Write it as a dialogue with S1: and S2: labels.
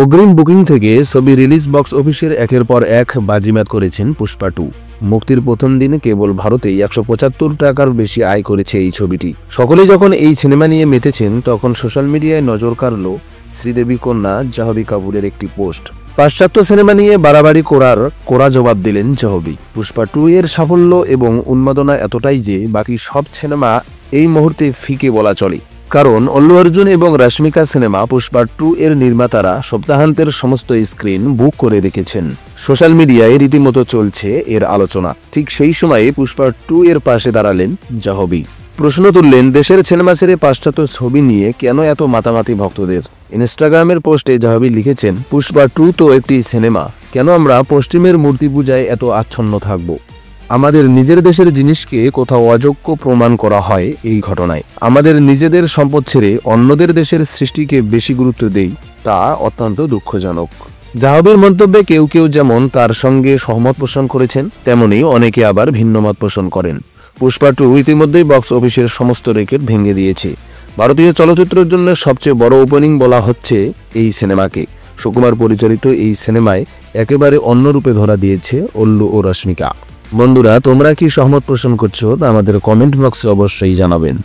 S1: অগ্রিম বুকিং থেকে ছবি রিলিজ বক্স অফিসের একের পর এক বাজিমাত করেছেন পুষ্পা 2। মুক্তির প্রথম দিনে কেবল ভারতেই 175 টাকার বেশি আয় করেছে এই ছবিটি। সকলেই যখন এই সিনেমা নিয়ে মেতেছেন, তখন সোশ্যাল মিডিয়ায় নজর কাড়ল শ্রীদেবী কন্যা জাহ্নবী কাপুরের একটি পোস্ট। পাশ্চাত্য সিনেমা নিয়ে বাড়াবাড়ি করার কড়া জবাব দিলেন জাহ্নবী। পুষ্পা 2 এর সাফল্য এবং উন্মাদনা এতটাই যে বাকি সব সিনেমা এই মুহূর্তে ফিকে বলা চলে। কারণ অল্লু অর্জুন এবং রশ্মিকা সিনেমা পুষ্পা 2 এর নির্মাতারা সপ্তাহান্তের সমস্ত স্ক্রিন বুক করে রেখেছেন। সোশ্যাল মিডিয়ায় রীতিমতো চলছে এর আলোচনা। ঠিক সেই সময়ে পুষ্পা 2 এর পাশে দাঁড়ালেন জাহ্নবী। প্রশ্ন তুললেন, দেশের সিনেমা ছেড়ে পাশ্চাত্য ছবি নিয়ে কেন এত মাতামাতি ভক্তদের। ইনস্টাগ্রামের পোস্টে জাহ্নবী লিখেছেন, পুষ্পা 2 তো একটি সিনেমা, কেন আমরা পশ্চিমের মূর্তি পূজায় এত আচ্ছন্ন থাকব। আমাদের নিজের দেশের জিনিসকে কোথাও অযোগ্য প্রমাণ করা হয় এই ঘটনায়। আমাদের নিজেদের সম্পদ ছেড়ে অন্যদের দেশের সৃষ্টিকে বেশি গুরুত্ব দেই, তা অত্যন্ত দুঃখজনক। জাহ্নবীর মন্তব্যে কেউ কেউ যেমন তার সঙ্গে সহমত পোষণ করেছেন, তেমনি অনেকে আবার ভিন্নমত পোষণ করেন। পুষ্পা 2 ইতিমধ্যেই বক্স অফিসের সমস্ত রেকর্ড ভেঙে দিয়েছে। ভারতীয় চলচ্চিত্রের জন্য সবচেয়ে বড় ওপেনিং বলা হচ্ছে এই সিনেমাকে। সুকুমার পরিচালিত এই সিনেমায় একেবারে অন্য রূপে ধরা দিয়েছে অল্লু ও রশ্মিকা। বন্ধুরা, তোমরা কি সহমত পোষণ করছো তা আমাদের কমেন্ট বক্সে অবশ্যই জানাবেন।